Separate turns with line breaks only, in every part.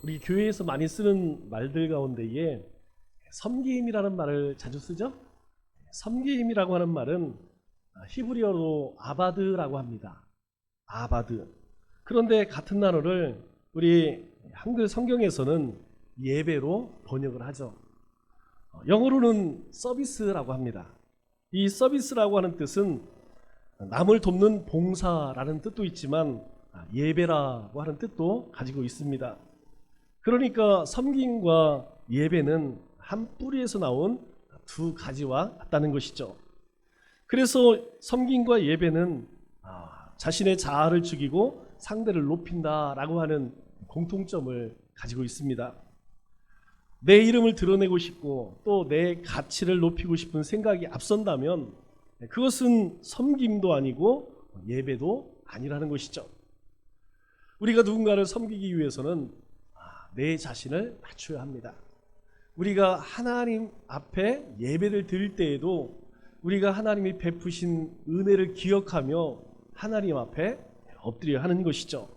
우리 교회에서 많이 쓰는 말들 가운데에 섬김이라는 말을 자주 쓰죠. 섬김이라고 하는 말은 히브리어로 아바드라고 합니다. 아바드. 그런데 같은 단어를 우리 한글 성경에서는 예배로 번역을 하죠. 영어로는 서비스라고 합니다. 이 서비스라고 하는 뜻은 남을 돕는 봉사라는 뜻도 있지만 예배라고 하는 뜻도 가지고 있습니다. 그러니까 섬김과 예배는 한 뿌리에서 나온 두 가지와 같다는 것이죠. 그래서 섬김과 예배는 자신의 자아를 죽이고 상대를 높인다라고 하는 공통점을 가지고 있습니다. 내 이름을 드러내고 싶고 또 내 가치를 높이고 싶은 생각이 앞선다면 그것은 섬김도 아니고 예배도 아니라는 것이죠. 우리가 누군가를 섬기기 위해서는 내 자신을 낮춰야 합니다. 우리가 하나님 앞에 예배를 드릴 때에도 우리가 하나님이 베푸신 은혜를 기억하며 하나님 앞에 엎드려야 하는 것이죠.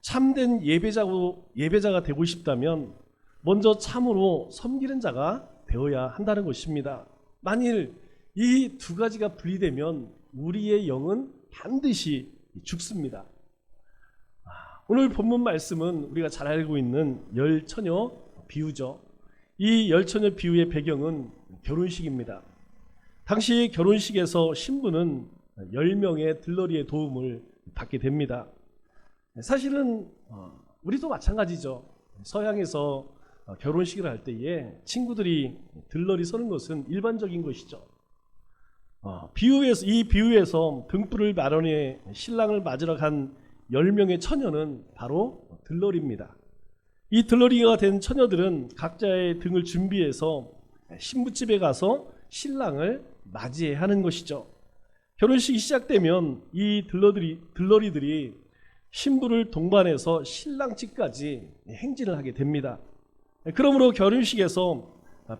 참된 예배자가 되고 싶다면 먼저 참으로 섬기는 자가 되어야 한다는 것입니다. 만일 이 두 가지가 분리되면 우리의 영은 반드시 죽습니다. 오늘 본문 말씀은 우리가 잘 알고 있는 열처녀 비유죠. 이 열처녀 비유의 배경은 결혼식입니다. 당시 결혼식에서 신부는 10명의 들러리의 도움을 받게 됩니다. 사실은 우리도 마찬가지죠. 서양에서 결혼식을 할 때에 친구들이 들러리 서는 것은 일반적인 것이죠. 이 비유에서 등불을 마련해 신랑을 맞으러 간 10명의 처녀는 바로 들러리입니다. 이 들러리가 된 처녀들은 각자의 등을 준비해서 신부집에 가서 신랑을 맞이해야 하는 것이죠. 결혼식이 시작되면 이 들러리들이 신부를 동반해서 신랑집까지 행진을 하게 됩니다. 그러므로 결혼식에서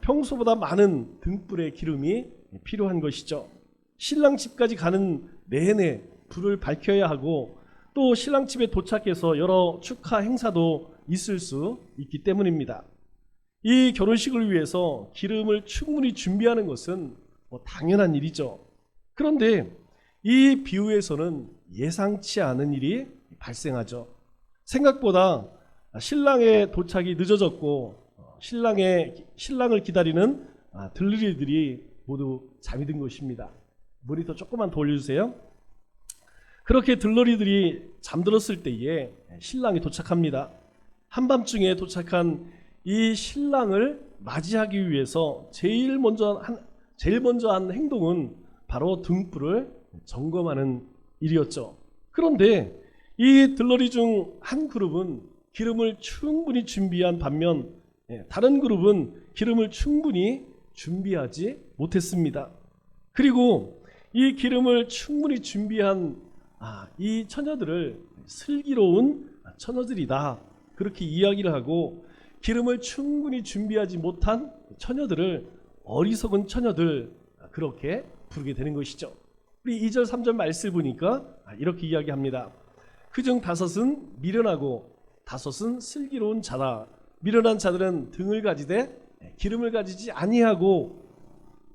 평소보다 많은 등불의 기름이 필요한 것이죠. 신랑집까지 가는 내내 불을 밝혀야 하고 또 신랑집에 도착해서 여러 축하 행사도 있을 수 있기 때문입니다. 이 결혼식을 위해서 기름을 충분히 준비하는 것은 당연한 일이죠. 그런데 이 비유에서는 예상치 않은 일이 발생하죠. 생각보다 신랑의 도착이 늦어졌고 신랑을 기다리는 들러리들이 모두 잠이 든 것입니다. 모니터 조금만 더 올려주세요. 그렇게 들러리들이 잠들었을 때에 신랑이 도착합니다. 한밤중에 도착한 이 신랑을 맞이하기 위해서 제일 먼저 한 행동은 바로 등불을 점검하는 일이었죠. 그런데 이 들러리 중 한 그룹은 기름을 충분히 준비한 반면 다른 그룹은 기름을 충분히 준비하지 못했습니다. 그리고 이 기름을 충분히 준비한 이 처녀들을 슬기로운 처녀들이다 그렇게 이야기를 하고 기름을 충분히 준비하지 못한 처녀들을 어리석은 처녀들 그렇게 부르게 되는 것이죠. 우리 2절 3절 말씀을 보니까 이렇게 이야기합니다. 그중 5은 미련하고 5은 슬기로운 자라. 미련한 자들은 등을 가지되 기름을 가지지 아니하고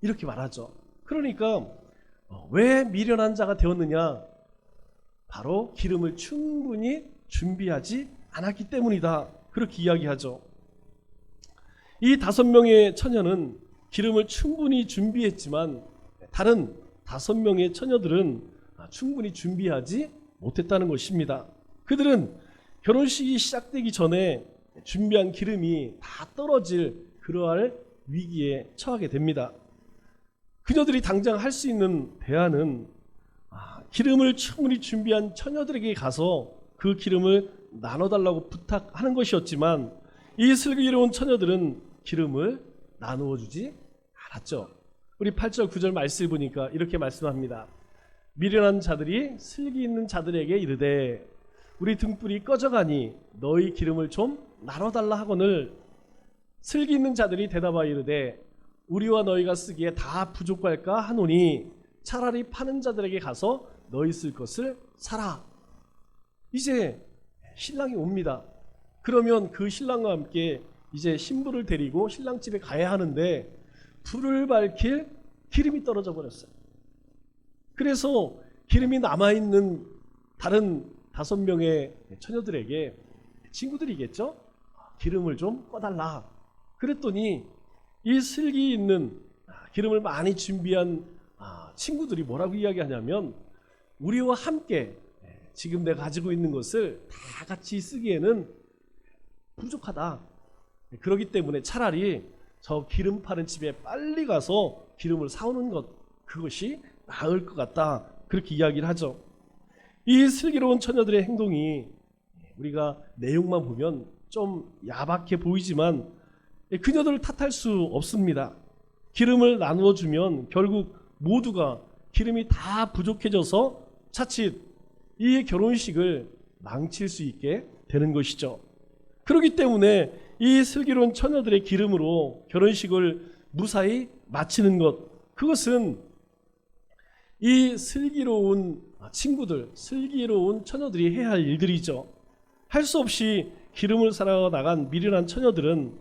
이렇게 말하죠. 그러니까 왜 미련한 자가 되었느냐? 바로 기름을 충분히 준비하지 않았기 때문이다. 그렇게 이야기하죠. 이 5명의 처녀는 기름을 충분히 준비했지만 다른 5명의 처녀들은 충분히 준비하지 못했다는 것입니다. 그들은 결혼식이 시작되기 전에 준비한 기름이 다 떨어질 그러할 위기에 처하게 됩니다. 그녀들이 당장 할 수 있는 대안은 기름을 충분히 준비한 처녀들에게 가서 그 기름을 나눠달라고 부탁하는 것이었지만 이 슬기로운 처녀들은 기름을 나누어 주지 않았죠. 우리 8절 9절 말씀을 보니까 이렇게 말씀합니다. 미련한 자들이 슬기 있는 자들에게 이르되 우리 등불이 꺼져가니 너희 기름을 좀 나눠달라 하거늘 슬기 있는 자들이 대답하여 이르되 우리와 너희가 쓰기에 다 부족할까 하노니 차라리 파는 자들에게 가서 너희 쓸 것을 사라. 이제 신랑이 옵니다. 그러면 그 신랑과 함께 이제 신부를 데리고 신랑 집에 가야 하는데 불을 밝힐 기름이 떨어져 버렸어요. 그래서 기름이 남아있는 다른 5명의 처녀들에게, 친구들이겠죠? 기름을 좀 꺼달라. 그랬더니 이 슬기 있는 기름을 많이 준비한 친구들이 뭐라고 이야기하냐면, 우리와 함께 지금 내가 가지고 있는 것을 다 같이 쓰기에는 부족하다. 그렇기 때문에 차라리 저 기름 파는 집에 빨리 가서 기름을 사오는 것, 그것이 나을 것 같다. 그렇게 이야기를 하죠. 이 슬기로운 처녀들의 행동이 우리가 내용만 보면 좀 야박해 보이지만 그녀들을 탓할 수 없습니다. 기름을 나누어 주면 결국 모두가 기름이 다 부족해져서 자칫 이 결혼식을 망칠 수 있게 되는 것이죠. 그렇기 때문에 이 슬기로운 처녀들의 기름으로 결혼식을 무사히 마치는 것, 그것은 이 슬기로운 친구들, 슬기로운 처녀들이 해야 할 일들이죠. 할 수 없이 기름을 사러 나간 미련한 처녀들은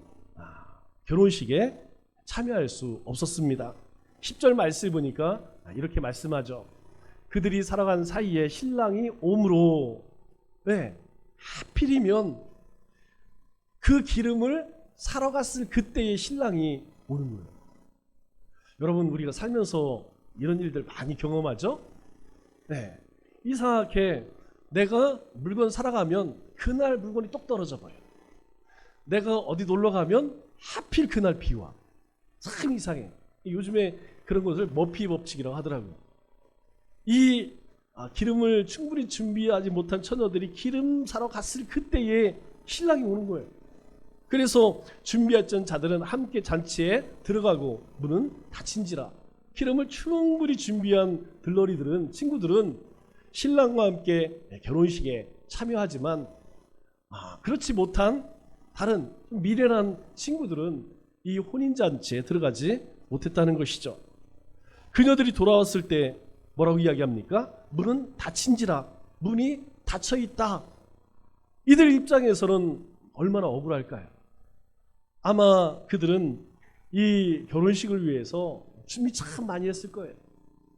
결혼식에 참여할 수 없었습니다. 10절 말씀 보니까 이렇게 말씀하죠. 그들이 살아간 사이에 신랑이 오므로, 하필이면 그 기름을 사러 갔을 그때의 신랑이 오는 거예요. 여러분, 우리가 살면서 이런 일들 많이 경험하죠? 이상하게 내가 물건 사러 가면 그날 물건이 똑 떨어져 버려요. 내가 어디 놀러 가면 하필 그날 비 와. 참 이상해. 요즘에 그런 것을 머피 법칙이라고 하더라고요. 이 기름을 충분히 준비하지 못한 처녀들이 기름 사러 갔을 그때에 신랑이 오는 거예요. 그래서 준비했던 자들은 함께 잔치에 들어가고 문은 닫힌지라. 기름을 충분히 준비한 들러리들은, 친구들은 신랑과 함께 결혼식에 참여하지만 그렇지 못한 다른 미련한 친구들은 이 혼인잔치에 들어가지 못했다는 것이죠. 그녀들이 돌아왔을 때 뭐라고 이야기합니까? 문은 닫힌지라. 문이 닫혀 있다. 이들 입장에서는 얼마나 억울할까요? 아마 그들은 이 결혼식을 위해서 준비 참 많이 했을 거예요.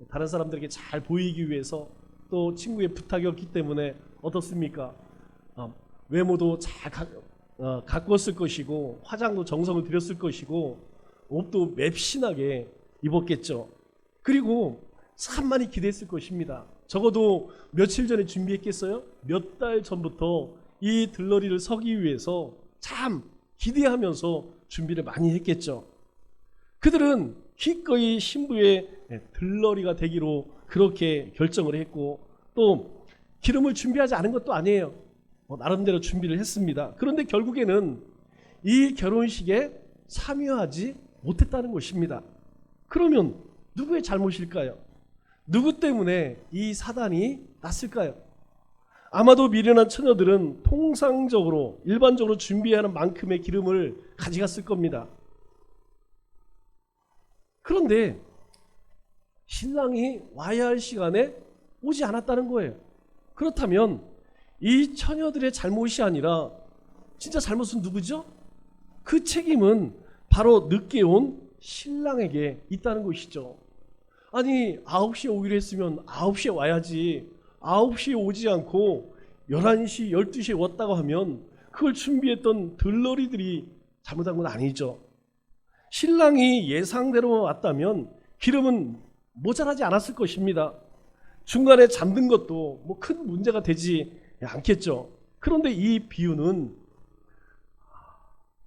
다른 사람들에게 잘 보이기 위해서, 또 친구의 부탁이었기 때문에 어떻습니까? 외모도 잘 가꾸었을 것이고, 화장도 정성을 들였을 것이고, 옷도 맵신하게 입었겠죠. 그리고 참 많이 기대했을 것입니다. 적어도 며칠 전에 준비했겠어요? 몇 달 전부터 이 들러리를 서기 위해서 참 기대하면서 준비를 많이 했겠죠. 그들은 기꺼이 신부의 들러리가 되기로 그렇게 결정을 했고, 또 기름을 준비하지 않은 것도 아니에요. 나름대로 준비를 했습니다. 그런데 결국에는 이 결혼식에 참여하지 못했다는 것입니다. 그러면 누구의 잘못일까요? 누구 때문에 이 사단이 났을까요? 아마도 미련한 처녀들은 통상적으로, 일반적으로 준비하는 만큼의 기름을 가져갔을 겁니다. 그런데 신랑이 와야 할 시간에 오지 않았다는 거예요. 그렇다면 이 처녀들의 잘못이 아니라 진짜 잘못은 누구죠? 그 책임은 바로 늦게 온 신랑에게 있다는 것이죠. 아니, 9시에 오기로 했으면 9시에 와야지. 9시에 오지 않고 11시, 12시에 왔다고 하면 그걸 준비했던 들러리들이 잘못한 건 아니죠. 신랑이 예상대로 왔다면 기름은 모자라지 않았을 것입니다. 중간에 잠든 것도 뭐 큰 문제가 되지 않겠죠. 그런데 이 비유는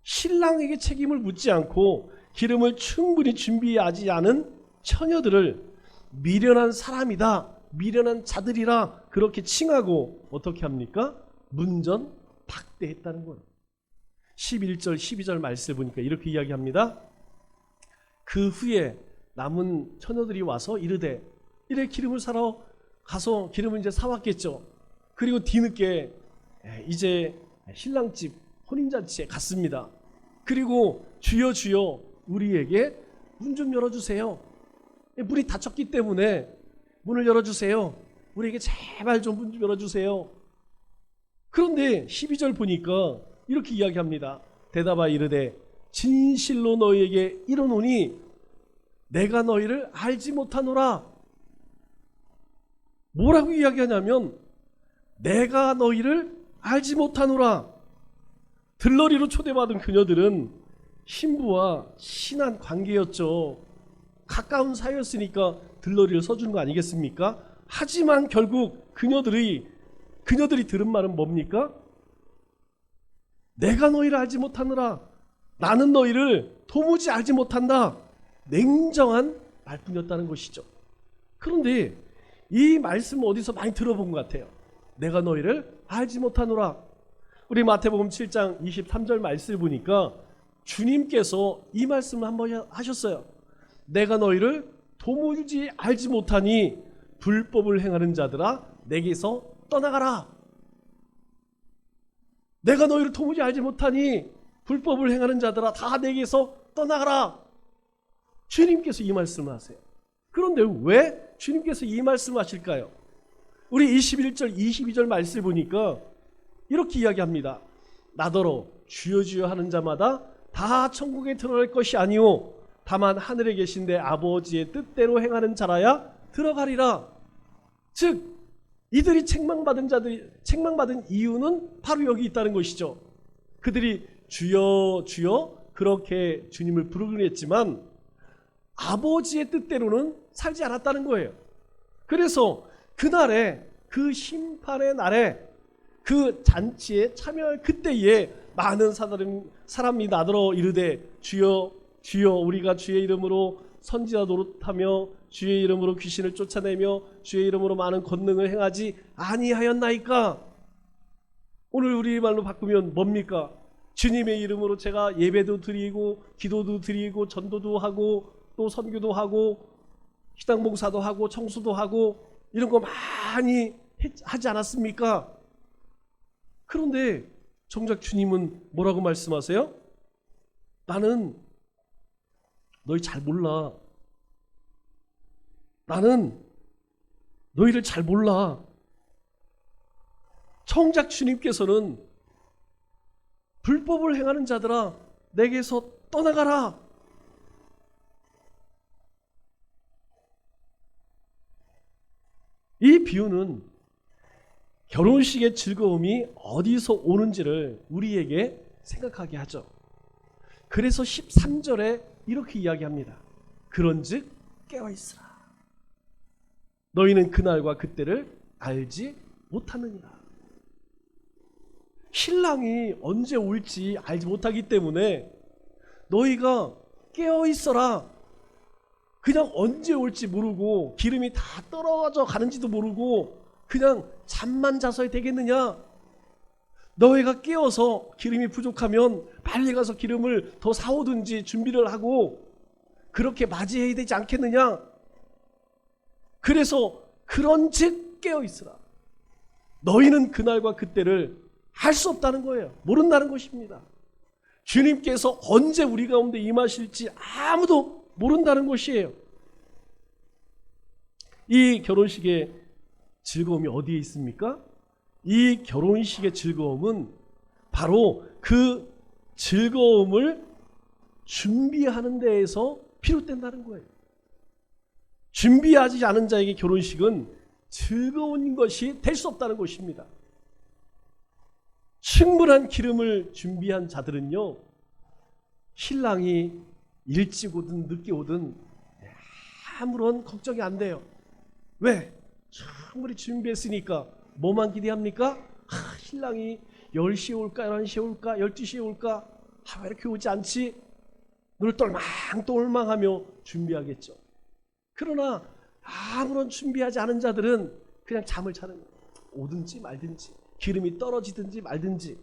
신랑에게 책임을 묻지 않고 기름을 충분히 준비하지 않은 처녀들을 미련한 사람이다, 미련한 자들이라 그렇게 칭하고 어떻게 합니까? 문전 박대했다는 거예요. 11절 12절 말씀을 보니까 이렇게 이야기합니다. 그 후에 남은 처녀들이 와서 이르되, 이래 기름을 사러 가서 기름을 이제 사왔겠죠. 그리고 뒤늦게 이제 신랑집 혼인잔치에 갔습니다. 그리고 주여 주여 우리에게 문 좀 열어주세요. 문이 닫혔기 때문에 문을 열어주세요. 우리에게 제발 좀 문 좀 열어주세요. 그런데 12절 보니까 이렇게 이야기합니다. 대답하여 이르되 진실로 너희에게 이르노니 내가 너희를 알지 못하노라. 뭐라고 이야기하냐면 내가 너희를 알지 못하노라. 들러리로 초대받은 그녀들은 신부와 친한 관계였죠. 가까운 사이였으니까 들러리를 써주는 거 아니겠습니까? 하지만 결국 그녀들이 들은 말은 뭡니까? 내가 너희를 알지 못하노라. 나는 너희를 도무지 알지 못한다. 냉정한 말뿐이었다는 것이죠. 그런데 이 말씀 어디서 많이 들어본 것 같아요. 내가 너희를 알지 못하노라. 우리 마태복음 7장 23절 말씀을 보니까 주님께서 이 말씀을 한번 하셨어요. 내가 너희를 도무지 알지 못하니 불법을 행하는 자들아 내게서 떠나가라. 내가 너희를 도무지 알지 못하니 불법을 행하는 자들아 다 내게서 떠나가라. 주님께서 이 말씀을 하세요. 그런데 왜 주님께서 이 말씀을 하실까요? 우리 21절 22절 말씀을 보니까 이렇게 이야기합니다. 나더러 주여 주여 하는 자마다 다 천국에 들어갈 것이 아니오 다만 하늘에 계신 내 아버지의 뜻대로 행하는 자라야 들어가리라. 즉 이들이 책망받은 이유는 바로 여기 있다는 것이죠. 그들이 주여 주여 그렇게 주님을 부르긴 했지만 아버지의 뜻대로는 살지 않았다는 거예요. 그래서 그날에 그 심판의 날에 그 잔치에 참여할 그때에 많은 사람이 나더러 이르되 주여 주여 우리가 주의 이름으로 선지자 노릇하며 주의 이름으로 귀신을 쫓아내며 주의 이름으로 많은 권능을 행하지 아니하였나이까. 오늘 우리말로 바꾸면 뭡니까? 주님의 이름으로 제가 예배도 드리고 기도도 드리고 전도도 하고 또 선교도 하고 식당 봉사도 하고 청소도 하고 이런 거 많이 하지 않았습니까? 그런데 정작 주님은 뭐라고 말씀하세요? 나는 너희 잘 몰라. 나는 너희를 잘 몰라. 정작 주님께서는 불법을 행하는 자들아 내게서 떠나가라. 이 비유는 결혼식의 즐거움이 어디서 오는지를 우리에게 생각하게 하죠. 그래서 13절에 이렇게 이야기합니다. 그런즉 깨어있으라. 너희는 그날과 그때를 알지 못하느니라. 신랑이 언제 올지 알지 못하기 때문에 너희가 깨어있어라. 그냥 언제 올지 모르고 기름이 다 떨어져 가는지도 모르고 그냥 잠만 자서 되겠느냐? 너희가 깨어서 기름이 부족하면 빨리 가서 기름을 더 사오든지 준비를 하고 그렇게 맞이해야 되지 않겠느냐? 그래서 그런즉 깨어있으라. 너희는 그날과 그때를 알 수 없다는 거예요. 모른다는 것입니다. 주님께서 언제 우리 가운데 임하실지 아무도 모른다는 것이에요. 이 결혼식의 즐거움이 어디에 있습니까? 이 결혼식의 즐거움은 바로 그 즐거움을 준비하는 데에서 비롯된다는 거예요. 준비하지 않은 자에게 결혼식은 즐거운 것이 될 수 없다는 것입니다. 충분한 기름을 준비한 자들은요, 신랑이 일찍 오든 늦게 오든 아무런 걱정이 안 돼요. 왜? 충분히 준비했으니까. 뭐만 기대합니까? 신랑이 10시에 올까 11시에 올까 12시에 올까 왜 이렇게 오지 않지? 눈을 똘망똘망하며 준비하겠죠. 그러나 아무런 준비하지 않은 자들은 그냥 잠을 자는 거예요. 오든지 말든지 기름이 떨어지든지 말든지.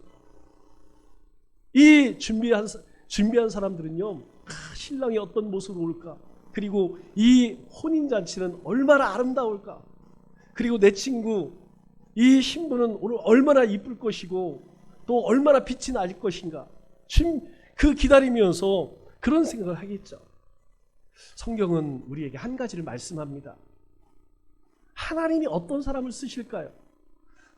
이 준비한 사람들은요, 신랑이 어떤 모습으로 올까, 그리고 이 혼인잔치는 얼마나 아름다울까, 그리고 내 친구 이 신부는 오늘 얼마나 이쁠 것이고 또 얼마나 빛이 날 것인가, 그 기다리면서 그런 생각을 하겠죠. 성경은 우리에게 한 가지를 말씀합니다. 하나님이 어떤 사람을 쓰실까요?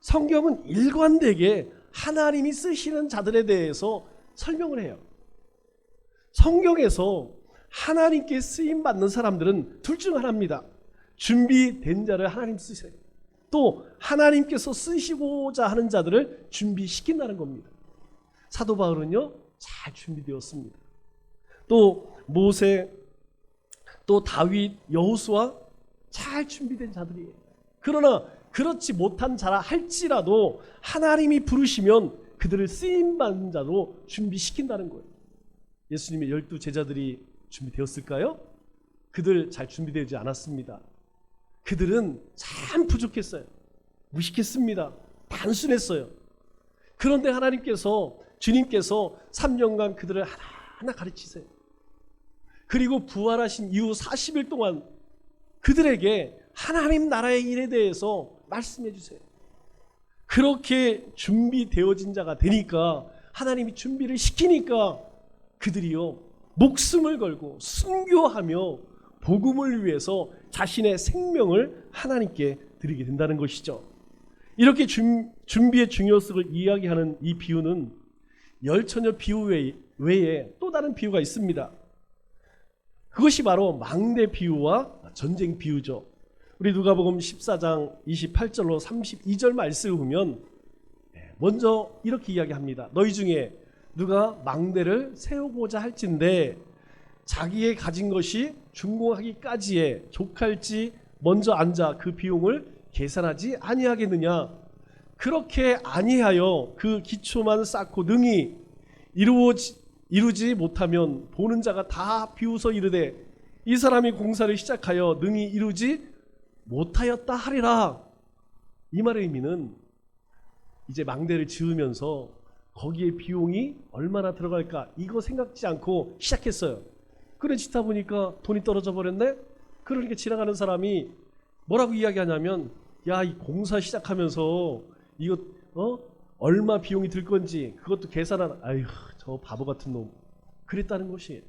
성경은 일관되게 하나님이 쓰시는 자들에 대해서 설명을 해요. 성경에서 하나님께 쓰임 받는 사람들은 둘 중 하나입니다. 준비된 자를 하나님 쓰세요. 또 하나님께서 쓰시고자 하는 자들을 준비시킨다는 겁니다. 사도 바울은요, 잘 준비되었습니다. 또 모세, 또 다윗, 여호수아 잘 준비된 자들이에요. 그러나 그렇지 못한 자라 할지라도 하나님이 부르시면 그들을 쓰임받는 자로 준비시킨다는 거예요. 예수님의 12 제자들이 준비되었을까요? 그들 잘 준비되지 않았습니다. 그들은 참 부족했어요. 무식했습니다. 단순했어요. 그런데 하나님께서, 주님께서 3년간 그들을 하나하나 가르치세요. 그리고 부활하신 이후 40일 동안 그들에게 하나님 나라의 일에 대해서 말씀해 주세요. 그렇게 준비되어진 자가 되니까, 하나님이 준비를 시키니까 그들이요, 목숨을 걸고 순교하며 복음을 위해서 자신의 생명을 하나님께 드리게 된다는 것이죠. 이렇게 준비의 중요성을 이야기하는 이 비유는 열처녀 비유 외에 또 다른 비유가 있습니다. 그것이 바로 망대 비유와 전쟁 비유죠. 우리 누가복음 14장 28절로 32절 말씀을 보면 먼저 이렇게 이야기합니다. 너희 중에 누가 망대를 세우고자 할진대 자기의 가진 것이 준공하기까지에 족할지 먼저 앉아 그 비용을 계산하지 아니하겠느냐. 그렇게 아니하여 그 기초만 쌓고 능히 이루지 못하면 보는 자가 다 비웃어 이르되 이 사람이 공사를 시작하여 능히 이루지 못하였다 하리라. 이 말의 의미는 이제 망대를 지으면서 거기에 비용이 얼마나 들어갈까 이거 생각지 않고 시작했어요. 그래 짓다 보니까 돈이 떨어져 버렸네. 그러니까 지나가는 사람이 뭐라고 이야기하냐면, 야, 이 공사 시작하면서 이거 얼마 비용이 들 건지 그것도 계산한, 아휴 저 바보 같은 놈, 그랬다는 것이에요.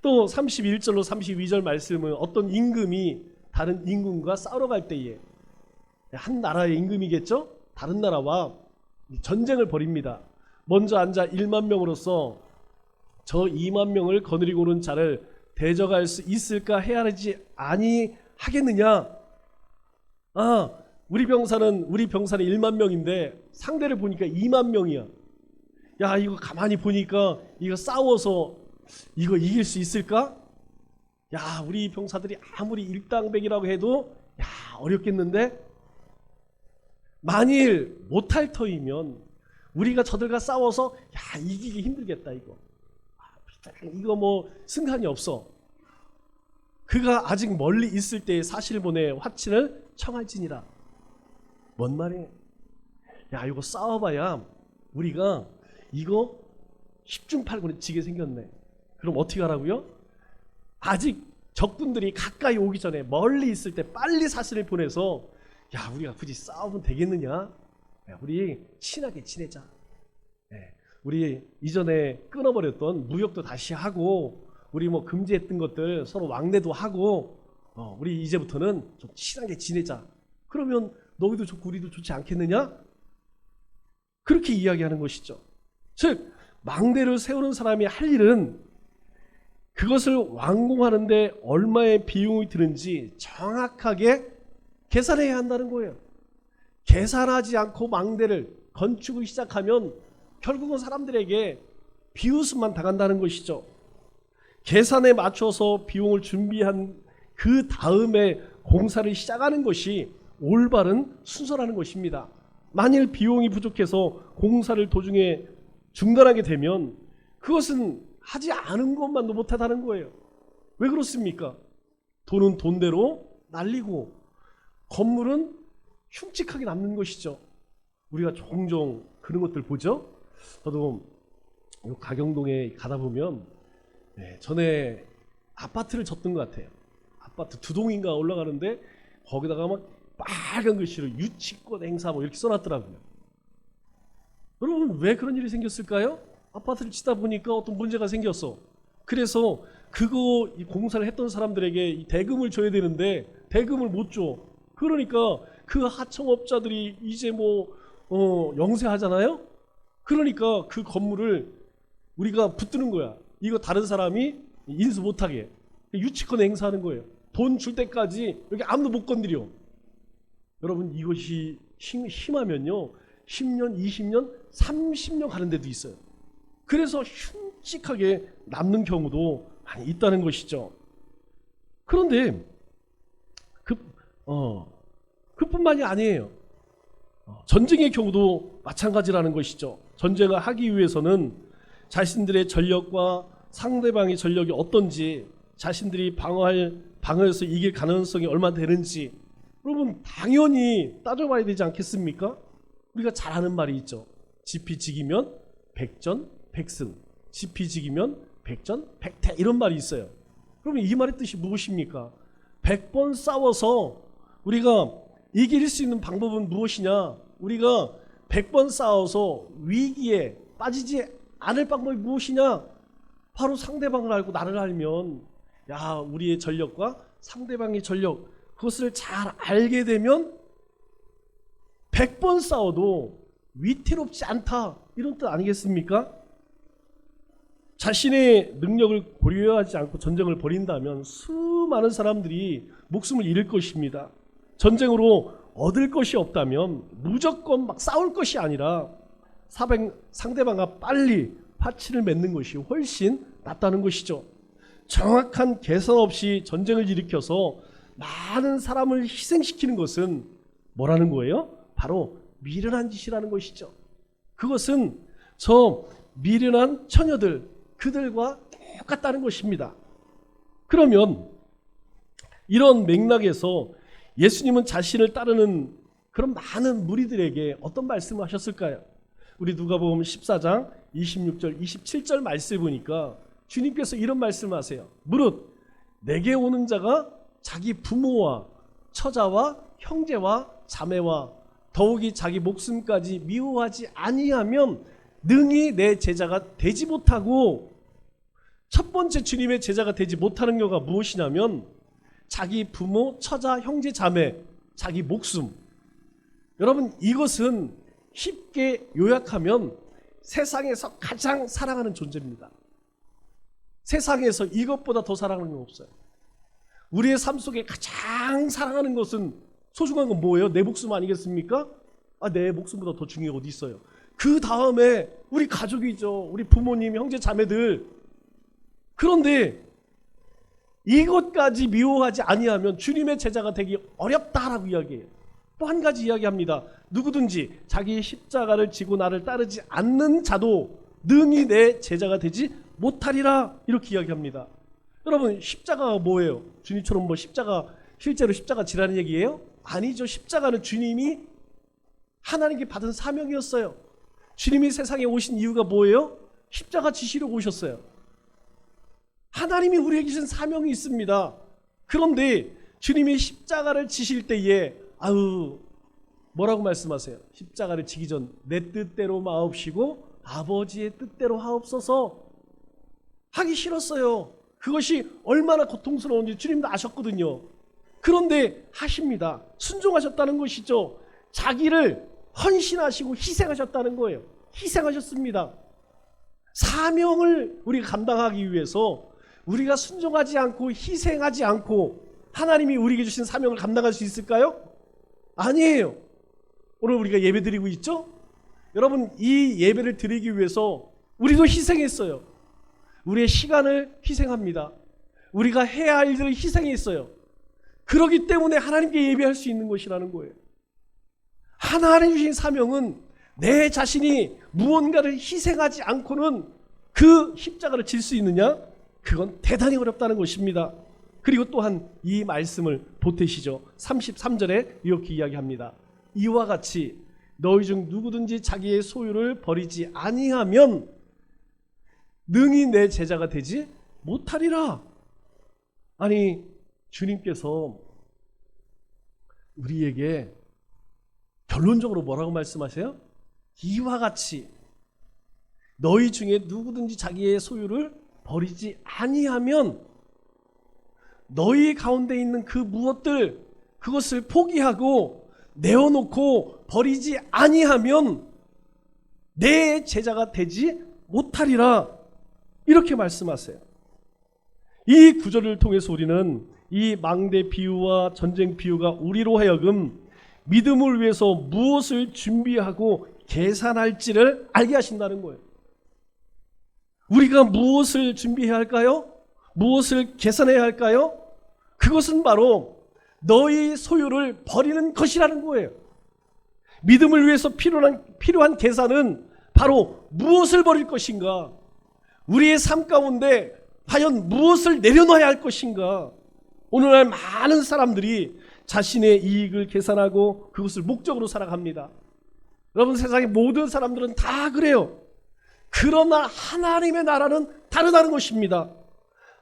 또 31절로 32절 말씀은 어떤 임금이 다른 임금과 싸우러 갈 때에, 한 나라의 임금이겠죠? 다른 나라와 전쟁을 벌입니다. 먼저 앉아 1만 명으로서 저 2만 명을 거느리고 오는 자를 대적할 수 있을까 헤아리지 아니하겠느냐. 우리 병사는 1만 명인데 상대를 보니까 2만 명이야. 야, 이거 가만히 보니까 이거 싸워서 이거 이길 수 있을까? 야, 우리 병사들이 아무리 일당백이라고 해도 야, 어렵겠는데? 만일 못할 터이면 우리가 저들과 싸워서 야, 이기기 힘들겠다 이거. 이거 뭐 승산이 없어. 그가 아직 멀리 있을 때의 사실을 보내 화친을 청할지니라. 뭔 말이에요? 야, 이거 싸워봐야 우리가 이거 10중 8구는 지게 생겼네. 그럼 어떻게 하라고요? 아직 적군들이 가까이 오기 전에 멀리 있을 때 빨리 사신을 보내서, 야, 우리가 굳이 싸우면 되겠느냐? 야, 우리 친하게 지내자. 우리 이전에 끊어버렸던 무역도 다시 하고, 우리 뭐 금지했던 것들 서로 왕래도 하고, 우리 이제부터는 좀 친하게 지내자. 그러면 너희도 좋고 우리도 좋지 않겠느냐? 그렇게 이야기하는 것이죠. 즉 망대를 세우는 사람이 할 일은 그것을 완공하는데 얼마의 비용이 드는지 정확하게 계산해야 한다는 거예요. 계산하지 않고 망대를 건축을 시작하면 결국은 사람들에게 비웃음만 당한다는 것이죠. 계산에 맞춰서 비용을 준비한 그 다음에 공사를 시작하는 것이 올바른 순서라는 것입니다. 만일 비용이 부족해서 공사를 도중에 중단하게 되면 그것은 하지 않은 것만도 못하다는 거예요. 왜 그렇습니까? 돈은 돈대로 날리고 건물은 흉측하게 남는 것이죠. 우리가 종종 그런 것들 보죠. 저도 가경동에 가다 보면 전에 아파트를 졌던 것 같아요. 아파트 2동인가 올라가는데 거기다가 막 빨간 글씨로 유치권 행사 뭐 이렇게 써놨더라고요. 여러분, 왜 그런 일이 생겼을까요? 아파트를 짓다 보니까 어떤 문제가 생겼어. 그래서 그거 공사를 했던 사람들에게 이 대금을 줘야 되는데 대금을 못 줘. 그러니까 그 하청업자들이 이제 뭐 영세하잖아요. 그러니까 그 건물을 우리가 붙드는 거야. 이거 다른 사람이 인수 못하게 유치권 행사하는 거예요. 돈 줄 때까지 여기 아무도 못 건드려. 여러분 이것이 심하면요 10년, 20년, 30년 가는 데도 있어요. 그래서 흉측하게 남는 경우도 많이 있다는 것이죠. 그런데 그뿐만이 아니에요. 전쟁의 경우도 마찬가지라는 것이죠. 전쟁을 하기 위해서는 자신들의 전력과 상대방의 전력이 어떤지, 자신들이 방어해서 이길 가능성이 얼마나 되는지, 여러분 당연히 따져봐야 되지 않겠습니까? 우리가 잘 아는 말이 있죠. 지피지기면 백전백승, 지피지기면 백전백패, 이런 말이 있어요. 그러면 이 말의 뜻이 무엇입니까? 100번 싸워서 우리가 이길 수 있는 방법은 무엇이냐? 우리가 100번 싸워서 위기에 빠지지 않을 방법이 무엇이냐? 바로 상대방을 알고 나를 알면, 야, 우리의 전력과 상대방의 전력, 그것을 잘 알게 되면 100번 싸워도 위태롭지 않다, 이런 뜻 아니겠습니까? 자신의 능력을 고려하지 않고 전쟁을 벌인다면 수많은 사람들이 목숨을 잃을 것입니다. 전쟁으로 얻을 것이 없다면 무조건 막 싸울 것이 아니라 상대방과 빨리 파치를 맺는 것이 훨씬 낫다는 것이죠. 정확한 계산 없이 전쟁을 일으켜서 많은 사람을 희생시키는 것은 뭐라는 거예요? 바로 미련한 짓이라는 것이죠. 그것은 저 미련한 처녀들, 그들과 똑같다는 것입니다. 그러면 이런 맥락에서 예수님은 자신을 따르는 그런 많은 무리들에게 어떤 말씀을 하셨을까요? 우리 누가복음 14장 26절 27절 말씀을 보니까 주님께서 이런 말씀을 하세요. 무릇 내게 오는 자가 자기 부모와 처자와 형제와 자매와 더욱이 자기 목숨까지 미워하지 아니하면 능히 내 제자가 되지 못하고, 첫 번째 주님의 제자가 되지 못하는 경우가 무엇이냐면 자기 부모, 처자, 형제, 자매, 자기 목숨. 여러분 이것은 쉽게 요약하면 세상에서 가장 사랑하는 존재입니다. 세상에서 이것보다 더 사랑하는 건 없어요. 우리의 삶 속에 가장 사랑하는 것은, 소중한 건 뭐예요? 내 목숨 아니겠습니까? 내 목숨보다 더 중요한 게 어디 있어요? 그 다음에 우리 가족이죠. 우리 부모님, 형제, 자매들. 그런데 이것까지 미워하지 아니하면 주님의 제자가 되기 어렵다라고 이야기해요. 또 한 가지 이야기합니다. 누구든지 자기 십자가를 지고 나를 따르지 않는 자도 능히 내 제자가 되지 못하리라, 이렇게 이야기합니다. 여러분 십자가가 뭐예요? 주님처럼 뭐 실제로 십자가 지라는 얘기예요? 아니죠. 십자가는 주님이 하나님께 받은 사명이었어요. 주님이 세상에 오신 이유가 뭐예요? 십자가 지시려고 오셨어요. 하나님이 우리에게 주신 사명이 있습니다. 그런데 주님이 십자가를 지실 때에 뭐라고 말씀하세요? 십자가를 지기 전 내 뜻대로 마옵시고 아버지의 뜻대로 하옵소서 하기 싫었어요. 그것이 얼마나 고통스러운지 주님도 아셨거든요. 그런데 하십니다. 순종하셨다는 것이죠. 자기를 헌신하시고 희생하셨다는 거예요. 희생하셨습니다. 사명을 우리가 감당하기 위해서 우리가 순종하지 않고 희생하지 않고 하나님이 우리에게 주신 사명을 감당할 수 있을까요? 아니에요. 오늘 우리가 예배 드리고 있죠? 여러분 이 예배를 드리기 위해서 우리도 희생했어요. 우리의 시간을 희생합니다. 우리가 해야 할 일들을 희생했어요. 그렇기 때문에 하나님께 예배할 수 있는 것이라는 거예요. 하나님 주신 사명은 내 자신이 무언가를 희생하지 않고는 그 십자가를 질 수 있느냐? 그건 대단히 어렵다는 것입니다. 그리고 또한 이 말씀을 보태시죠. 33절에 이렇게 이야기합니다. 이와 같이 너희 중 누구든지 자기의 소유를 버리지 아니하면 능히 내 제자가 되지 못하리라. 아니 주님께서 우리에게 결론적으로 뭐라고 말씀하세요? 이와 같이 너희 중에 누구든지 자기의 소유를 버리지 아니하면 너희 가운데 있는 그 무엇들, 그것을 포기하고 내어놓고 버리지 아니하면 내 제자가 되지 못하리라. 이렇게 말씀하세요. 이 구절을 통해서 우리는 이 망대 비유와 전쟁 비유가 우리로 하여금 믿음을 위해서 무엇을 준비하고 계산할지를 알게 하신다는 거예요. 우리가 무엇을 준비해야 할까요? 무엇을 계산해야 할까요? 그것은 바로 너희 소유를 버리는 것이라는 거예요. 믿음을 위해서 필요한 계산은 바로 무엇을 버릴 것인가? 우리의 삶 가운데 과연 무엇을 내려놔야 할 것인가? 오늘날 많은 사람들이 자신의 이익을 계산하고 그것을 목적으로 살아갑니다. 여러분, 세상의 모든 사람들은 다 그래요. 그러나 하나님의 나라는 다르다는 것입니다.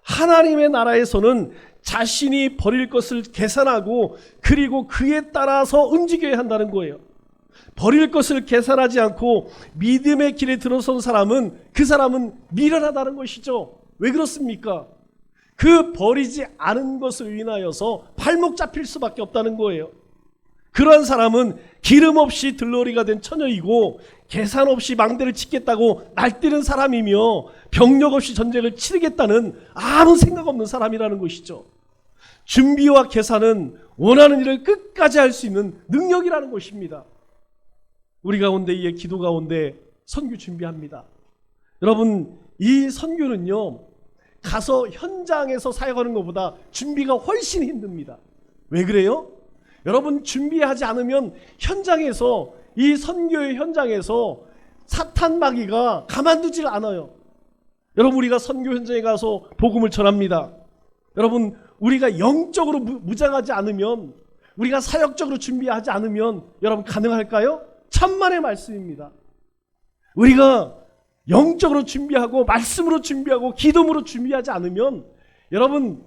하나님의 나라에서는 자신이 버릴 것을 계산하고 그리고 그에 따라서 움직여야 한다는 거예요. 버릴 것을 계산하지 않고 믿음의 길에 들어선 사람은 그 사람은 미련하다는 것이죠. 왜 그렇습니까? 그 버리지 않은 것을 인하여서 발목 잡힐 수밖에 없다는 거예요. 그러한 사람은 기름 없이 들러리가 된 처녀이고 계산 없이 망대를 짓겠다고 날뛰는 사람이며 병력 없이 전쟁을 치르겠다는 아무 생각 없는 사람이라는 것이죠. 준비와 계산은 원하는 일을 끝까지 할 수 있는 능력이라는 것입니다. 우리 가운데 이 기도 가운데 선교 준비합니다. 여러분, 이 선교는요, 가서 현장에서 사역하는 것보다 준비가 훨씬 힘듭니다. 왜 그래요? 여러분, 준비하지 않으면 현장에서, 이 선교의 현장에서 사탄 마귀가 가만두질 않아요. 여러분, 우리가 선교 현장에 가서 복음을 전합니다. 여러분, 우리가 영적으로 무장하지 않으면, 우리가 사역적으로 준비하지 않으면 여러분 가능할까요? 천만의 말씀입니다. 우리가 영적으로 준비하고 말씀으로 준비하고 기도로 준비하지 않으면 여러분,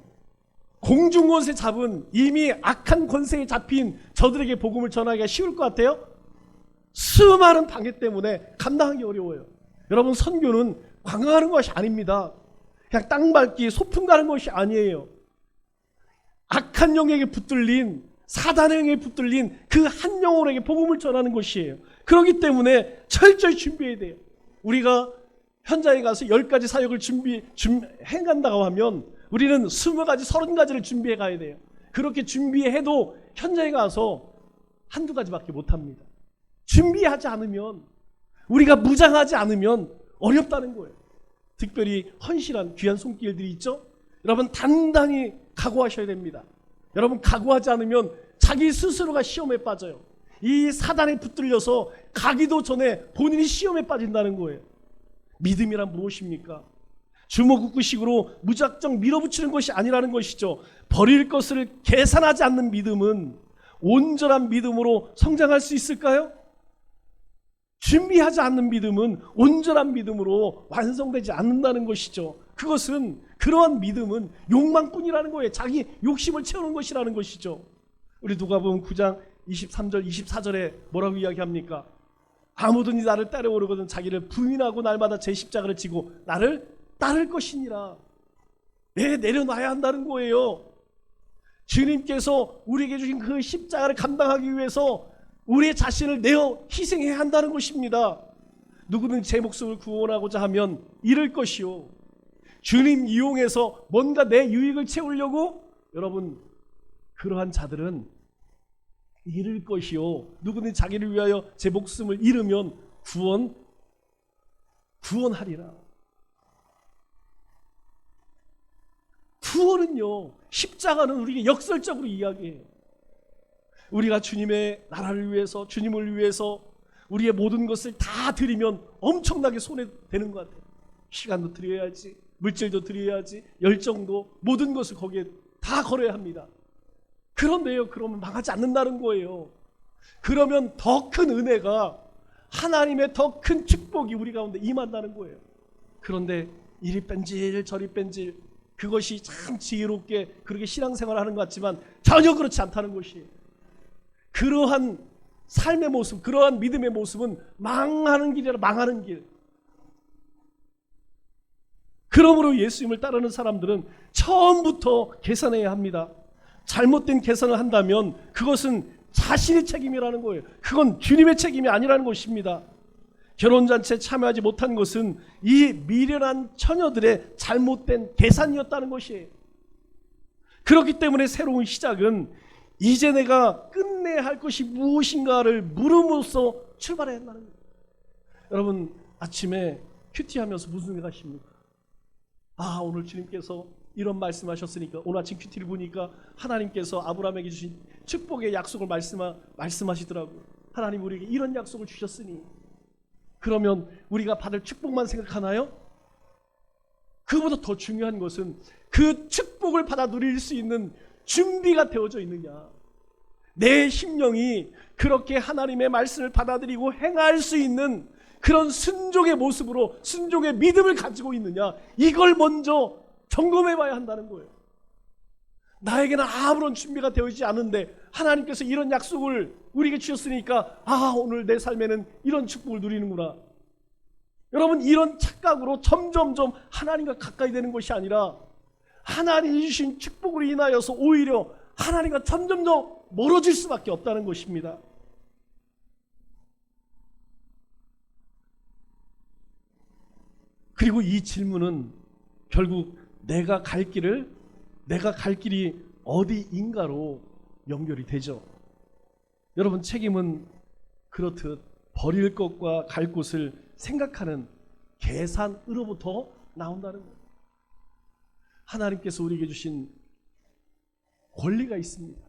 공중권세 잡은 이미 악한 권세에 잡힌 저들에게 복음을 전하기가 쉬울 것 같아요? 수많은 방해 때문에 감당하기 어려워요. 여러분, 선교는 관광하는 것이 아닙니다. 그냥 땅 밟기 소풍 가는 것이 아니에요. 악한 영에게 붙들린, 사단의 영에 붙들린 그 한 영혼에게 복음을 전하는 것이에요. 그렇기 때문에 철저히 준비해야 돼요. 우리가 현장에 가서 10가지 사역을 해간다고 하면 우리는 20가지, 30가지를 준비해 가야 돼요. 그렇게 준비해도 현장에 가서 한두 가지밖에 못합니다. 준비하지 않으면, 우리가 무장하지 않으면 어렵다는 거예요. 특별히 헌신한 귀한 손길들이 있죠? 여러분, 단단히 각오하셔야 됩니다. 여러분, 각오하지 않으면 자기 스스로가 시험에 빠져요. 이 사단에 붙들려서 가기도 전에 본인이 시험에 빠진다는 거예요. 믿음이란 무엇입니까? 주먹구구식으로 무작정 밀어붙이는 것이 아니라는 것이죠. 버릴 것을 계산하지 않는 믿음은 온전한 믿음으로 성장할 수 있을까요? 준비하지 않는 믿음은 온전한 믿음으로 완성되지 않는다는 것이죠. 그것은, 그러한 믿음은 욕망뿐이라는 거예요. 자기 욕심을 채우는 것이라는 것이죠. 우리 누가복음 9장 23절 24절에 뭐라고 이야기합니까? 아무든지 나를 따라오려거든 자기를 부인하고 날마다 제 십자가를 지고 나를 따를 것이니라. 내려놔야 한다는 거예요. 주님께서 우리에게 주신 그 십자가를 감당하기 위해서 우리의 자신을 내어 희생해야 한다는 것입니다. 누구든 제 목숨을 구원하고자 하면 잃을 것이요, 주님 이용해서 뭔가 내 유익을 채우려고, 여러분, 그러한 자들은 잃을 것이요, 누구든 자기를 위하여 제 목숨을 잃으면 구원하리라. 구원은요, 십자가는 우리에게 역설적으로 이야기해요. 우리가 주님의 나라를 위해서, 주님을 위해서 우리의 모든 것을 다 드리면 엄청나게 손해되는 것 같아요. 시간도 드려야지, 물질도 드려야지, 열정도, 모든 것을 거기에 다 걸어야 합니다. 그런데요, 그러면 망하지 않는다는 거예요. 그러면 더 큰 은혜가, 하나님의 더 큰 축복이 우리 가운데 임한다는 거예요. 그런데 이리 뺀질 저리 뺀질, 그것이 참 지혜롭게 그렇게 신앙생활을 하는 것 같지만 전혀 그렇지 않다는 것이에요. 그러한 삶의 모습, 그러한 믿음의 모습은 망하는 길이라, 망하는 길. 그러므로 예수님을 따르는 사람들은 처음부터 계산해야 합니다. 잘못된 계산을 한다면 그것은 자신의 책임이라는 거예요. 그건 주님의 책임이 아니라는 것입니다. 결혼잔치에 참여하지 못한 것은 이 미련한 처녀들의 잘못된 계산이었다는 것이에요. 그렇기 때문에 새로운 시작은 이제 내가 끝내야 할 것이 무엇인가를 물음으로써 출발해야 한다는 거예요. 여러분, 아침에 큐티하면서 무슨 생각하십니까? 아, 오늘 주님께서 이런 말씀하셨으니까, 오늘 아침 큐티를 보니까 하나님께서 아브라함에게 주신 축복의 약속을 말씀하시더라고요. 하나님 우리에게 이런 약속을 주셨으니 그러면 우리가 받을 축복만 생각하나요? 그보다 더 중요한 것은 그 축복을 받아 누릴 수 있는 준비가 되어져 있느냐, 내 심령이 그렇게 하나님의 말씀을 받아들이고 행할 수 있는 그런 순종의 모습으로 순종의 믿음을 가지고 있느냐, 이걸 먼저 점검해 봐야 한다는 거예요. 나에게는 아무런 준비가 되어 있지 않은데 하나님께서 이런 약속을 우리에게 주셨으니까 오늘 내 삶에는 이런 축복을 누리는구나. 여러분, 이런 착각으로 점점점 하나님과 가까이 되는 것이 아니라 하나님이 주신 축복으로 인하여서 오히려 하나님과 점점 더 멀어질 수밖에 없다는 것입니다. 그리고 이 질문은 결국 내가 갈 길이 어디인가로 연결이 되죠. 여러분, 책임은 그렇듯 버릴 것과 갈 곳을 생각하는 계산으로부터 나온다는 거예요. 하나님께서 우리에게 주신 권리가 있습니다.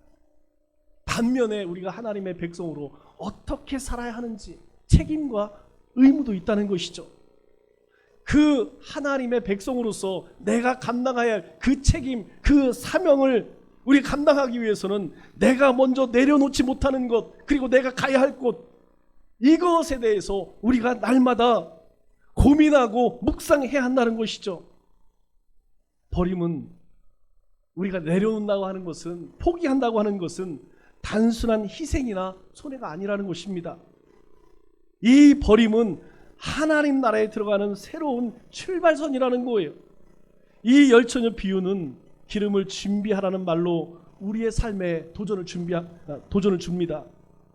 반면에 우리가 하나님의 백성으로 어떻게 살아야 하는지 책임과 의무도 있다는 것이죠. 그 하나님의 백성으로서 내가 감당해야 할 그 책임, 그 사명을 우리 감당하기 위해서는 내가 먼저 내려놓지 못하는 것, 그리고 내가 가야 할 곳, 이것에 대해서 우리가 날마다 고민하고 묵상해야 한다는 것이죠. 버림은, 우리가 내려놓는다고 하는 것은, 포기한다고 하는 것은 단순한 희생이나 손해가 아니라는 것입니다. 이 버림은 하나님 나라에 들어가는 새로운 출발선이라는 거예요. 이 열처녀 비유는 기름을 준비하라는 말로 우리의 삶에 도전을 줍니다.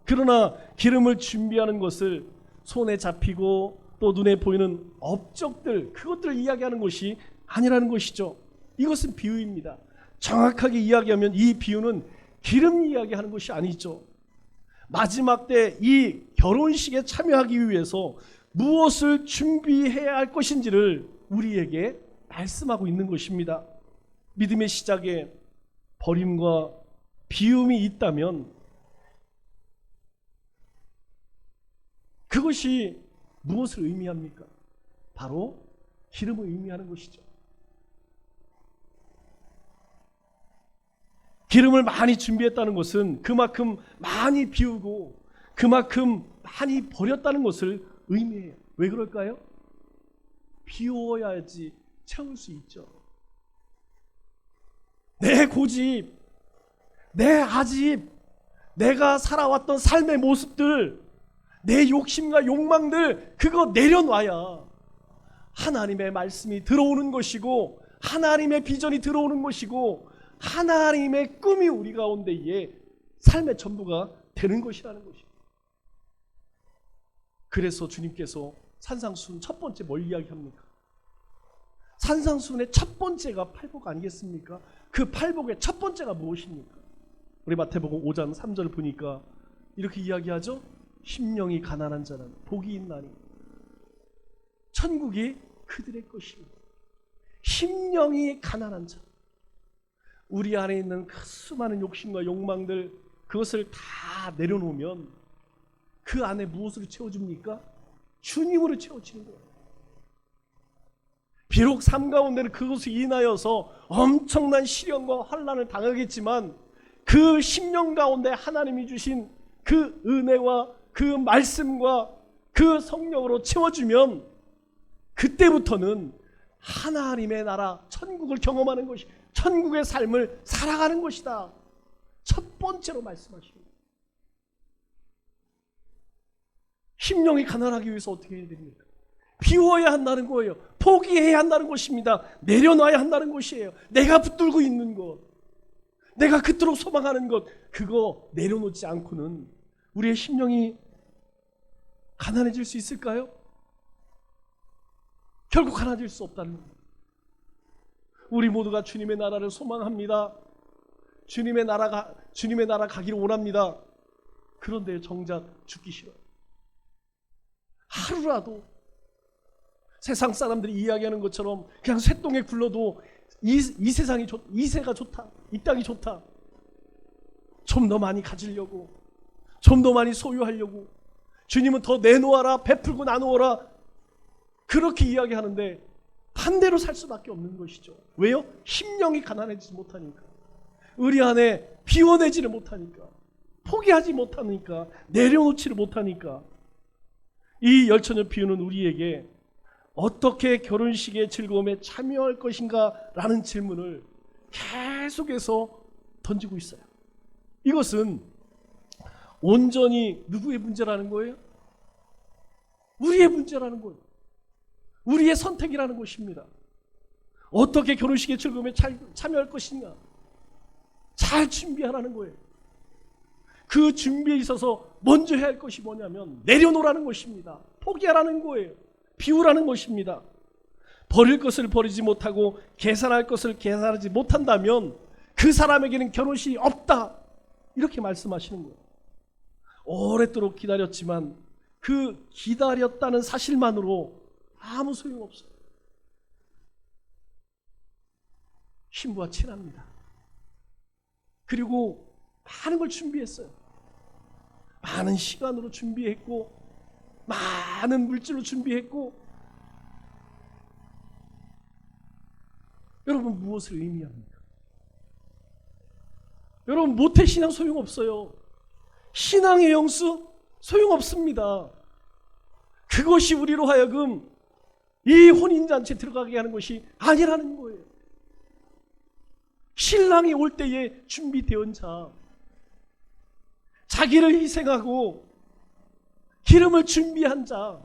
그러나 기름을 준비하는 것을 손에 잡히고 또 눈에 보이는 업적들, 그것들을 이야기하는 것이 아니라는 것이죠. 이것은 비유입니다. 정확하게 이야기하면 이 비유는 기름 이야기하는 것이 아니죠. 마지막 때 이 결혼식에 참여하기 위해서 무엇을 준비해야 할 것인지를 우리에게 말씀하고 있는 것입니다. 믿음의 시작에 버림과 비움이 있다면 그것이 무엇을 의미합니까? 바로 기름을 의미하는 것이죠. 기름을 많이 준비했다는 것은 그만큼 많이 비우고 그만큼 많이 버렸다는 것을 의미해요. 왜 그럴까요? 비워야지 채울 수 있죠. 내 고집, 내 아집, 내가 살아왔던 삶의 모습들, 내 욕심과 욕망들, 그거 내려놔야 하나님의 말씀이 들어오는 것이고 하나님의 비전이 들어오는 것이고 하나님의 꿈이 우리 가운데에 삶의 전부가 되는 것이라는 것입니다. 그래서 주님께서 산상수훈 첫 번째 뭘 이야기합니까? 산상수훈의 첫 번째가 팔복 아니겠습니까? 그 팔복의 첫 번째가 무엇입니까? 우리 마태복음 5장 3절을 보니까 이렇게 이야기하죠. 심령이 가난한 자는 복이 있나니 천국이 그들의 것입니다. 심령이 가난한 자, 우리 안에 있는 그 수많은 욕심과 욕망들, 그것을 다 내려놓으면 그 안에 무엇으로 채워줍니까? 주님으로 채워지는 거예요. 비록 삶 가운데는 그것을 인하여서 엄청난 시련과 환난을 당하겠지만 그 심령 가운데 하나님이 주신 그 은혜와 그 말씀과 그 성령으로 채워주면 그때부터는 하나님의 나라 천국을 경험하는 것이, 천국의 삶을 살아가는 것이다. 첫 번째로 말씀하십니다. 심령이 가난하기 위해서 어떻게 해야 됩니까? 비워야 한다는 거예요. 포기해야 한다는 것입니다. 내려놔야 한다는 것이에요. 내가 붙들고 있는 것, 내가 그토록 소망하는 것, 그거 내려놓지 않고는 우리의 심령이 가난해질 수 있을까요? 결국 가난해질 수 없다는 겁니다. 우리 모두가 주님의 나라를 소망합니다. 주님의 나라 가기를 원합니다. 그런데 정작 죽기 싫어요. 하루라도 세상 사람들이 이야기하는 것처럼 그냥 쇠똥에 굴러도 이 세상이 이 세가 좋다, 이 땅이 좋다, 좀 더 많이 가지려고, 좀 더 많이 소유하려고, 주님은 더 내놓아라, 베풀고 나누어라, 그렇게 이야기하는데 반대로 살 수밖에 없는 것이죠. 왜요? 심령이 가난해지지 못하니까, 우리 안에 비워내지를 못하니까, 포기하지 못하니까, 내려놓지를 못하니까. 이 열처녀 비유는 우리에게 어떻게 결혼식의 즐거움에 참여할 것인가 라는 질문을 계속해서 던지고 있어요. 이것은 온전히 누구의 문제라는 거예요? 우리의 문제라는 거예요. 우리의 선택이라는 것입니다. 어떻게 결혼식의 즐거움에 참여할 것인가, 잘 준비하라는 거예요. 그 준비에 있어서 먼저 해야 할 것이 뭐냐면 내려놓으라는 것입니다. 포기하라는 거예요. 비우라는 것입니다. 버릴 것을 버리지 못하고 계산할 것을 계산하지 못한다면 그 사람에게는 결혼식이 없다, 이렇게 말씀하시는 거예요. 오랫도록 기다렸지만 그 기다렸다는 사실만으로 아무 소용없어요. 신부와 친합니다. 그리고 많은 걸 준비했어요. 많은 시간으로 준비했고, 많은 물질로 준비했고. 여러분, 무엇을 의미합니까? 여러분, 모태신앙 소용없어요. 신앙의 영수 소용없습니다. 그것이 우리로 하여금 이 혼인잔치에 들어가게 하는 것이 아니라는 거예요. 신랑이 올 때에 준비되은 자, 자기를 희생하고 기름을 준비한 자,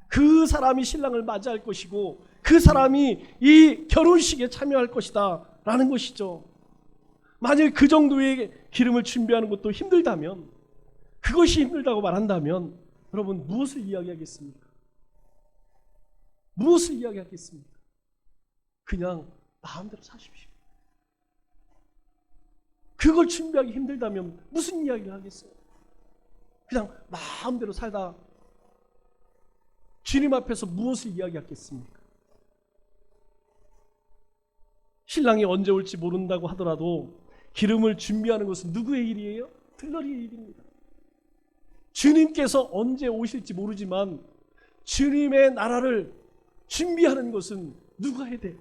그 사람이 신랑을 맞이할 것이고 그 사람이 이 결혼식에 참여할 것이다 라는 것이죠. 만일 그 정도의 기름을 준비하는 것도 힘들다면, 그것이 힘들다고 말한다면 여러분, 무엇을 이야기하겠습니까? 무엇을 이야기하겠습니까? 그냥 마음대로 사십시오. 그걸 준비하기 힘들다면 무슨 이야기를 하겠어요? 그냥 마음대로 살다 주님 앞에서 무엇을 이야기하겠습니까? 신랑이 언제 올지 모른다고 하더라도 기름을 준비하는 것은 누구의 일이에요? 들러리의 일입니다. 주님께서 언제 오실지 모르지만 주님의 나라를 준비하는 것은 누가 해야 돼요?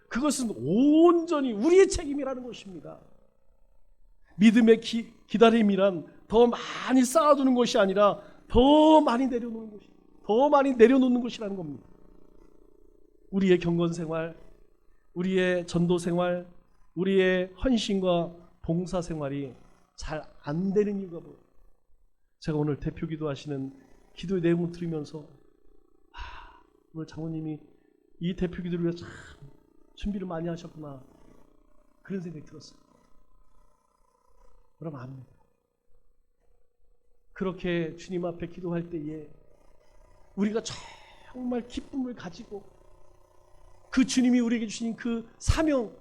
그것은 온전히 우리의 책임이라는 것입니다. 믿음의 기다림이란 더 많이 쌓아두는 것이 아니라 더 많이 내려놓는 것이, 더 많이 내려놓는 것이라는 겁니다. 우리의 경건생활, 우리의 전도생활, 우리의 헌신과 봉사생활이 잘 안 되는 이유가 뭐예요? 제가 오늘 대표 기도하시는 기도의 내용을 들으면서 오늘 장로님이 이 대표 기도를 위해서 참 준비를 많이 하셨구나, 그런 생각이 들었어요. 여러분 압니다. 그렇게 주님 앞에 기도할 때에 우리가 정말 기쁨을 가지고 그 주님이 우리에게 주신 그 사명,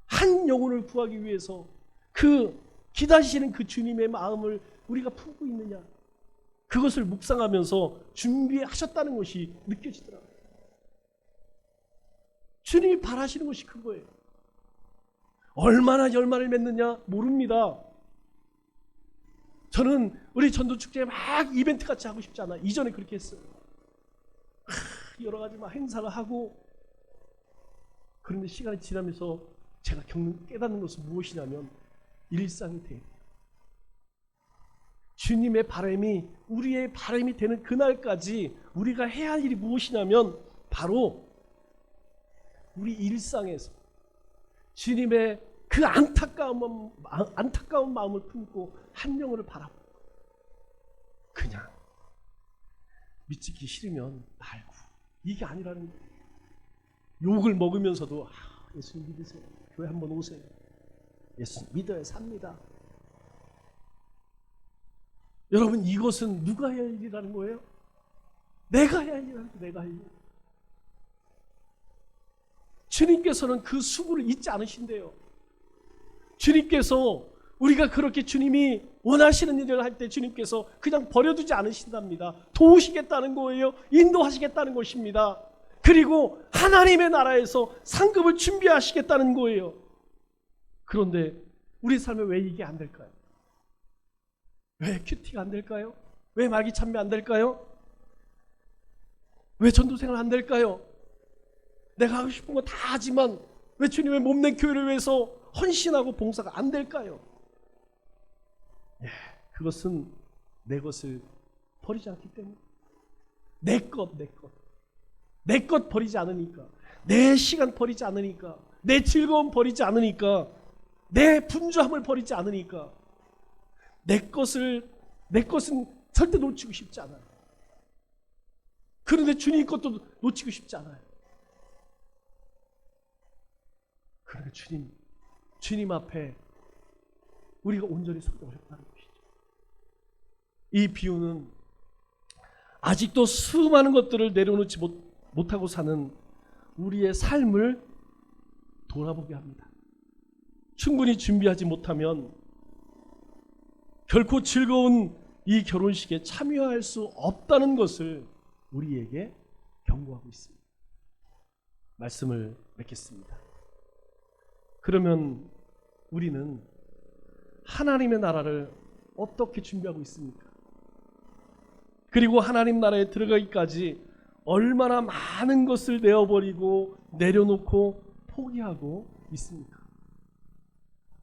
한 영혼을 구하기 위해서 그 기다리시는 그 주님의 마음을 우리가 품고 있느냐, 그것을 묵상하면서 준비하셨다는 것이 느껴지더라고요. 주님이 바라시는 것이 그거예요. 얼마나 열매를 맺느냐 모릅니다. 저는 우리 전도축제에 막 이벤트 같이 하고 싶지 않아요. 이전에 그렇게 했어요. 여러 가지 막 행사를 하고. 그런데 시간이 지나면서 제가 깨닫는 것은 무엇이냐면 일상이 돼요. 주님의 바람이 우리의 바람이 되는 그날까지 우리가 해야 할 일이 무엇이냐면 바로 우리 일상에서 주님의 그 안타까운 마음을 품고 한 영혼을 바라보고, 그냥 믿기 싫으면 말고, 이게 아니라는 거예요. 욕을 먹으면서도 예수님 믿으세요, 교회 한번 오세요, 예수 믿어야 삽니다. 여러분, 이것은 누가 해야 할 일이라는 거예요? 내가 해야 할 일이라는 거예요. 내가 할 일. 주님께서는 그 수고를 잊지 않으신대요. 주님께서 우리가 그렇게 주님이 원하시는 일을 할 때 주님께서 그냥 버려두지 않으신답니다. 도우시겠다는 거예요. 인도하시겠다는 것입니다. 그리고 하나님의 나라에서 상급을 준비하시겠다는 거예요. 그런데 우리 삶에 왜 이게 안 될까요? 왜 큐티가 안 될까요? 왜 말기 참배 안 될까요? 왜 전도생활 안 될까요? 내가 하고 싶은 거 다 하지만 왜 주님의 몸된 교회를 위해서 헌신하고 봉사가 안 될까요? 그것은 내 것을 버리지 않기 때문에. 내 것 버리지 않으니까, 내 시간 버리지 않으니까, 내 즐거움 버리지 않으니까, 내 분주함을 버리지 않으니까, 내 것은 절대 놓치고 싶지 않아요. 그런데 주님 것도 놓치고 싶지 않아요. 그런데 주님 앞에 우리가 온전히 서기 어렵다는 것이죠. 이 비유는 아직도 수많은 것들을 내려놓지 못하고 사는 우리의 삶을 돌아보게 합니다. 충분히 준비하지 못하면 결코 즐거운 이 결혼식에 참여할 수 없다는 것을 우리에게 경고하고 있습니다. 말씀을 맺겠습니다. 그러면 우리는 하나님의 나라를 어떻게 준비하고 있습니까? 그리고 하나님 나라에 들어가기까지 얼마나 많은 것을 내어버리고 내려놓고 포기하고 있습니까?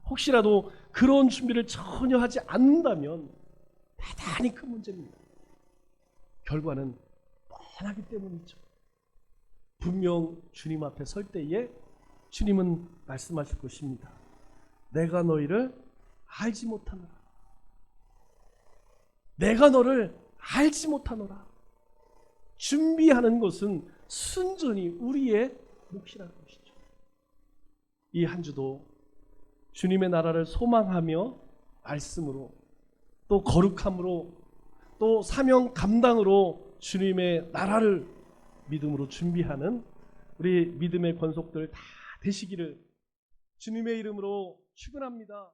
혹시라도 그런 준비를 전혀 하지 않는다면 대단히 큰 문제입니다. 결과는 뻔하기 때문이죠. 분명 주님 앞에 설 때에 주님은 말씀하실 것입니다. 내가 너희를 알지 못하노라. 내가 너를 알지 못하노라. 준비하는 것은 순전히 우리의 몫이라는 것이죠. 이 한 주도 주님의 나라를 소망하며 말씀으로, 또 거룩함으로, 또 사명 감당으로 주님의 나라를 믿음으로 준비하는 우리 믿음의 권속들 다 되시기를 주님의 이름으로 축원합니다.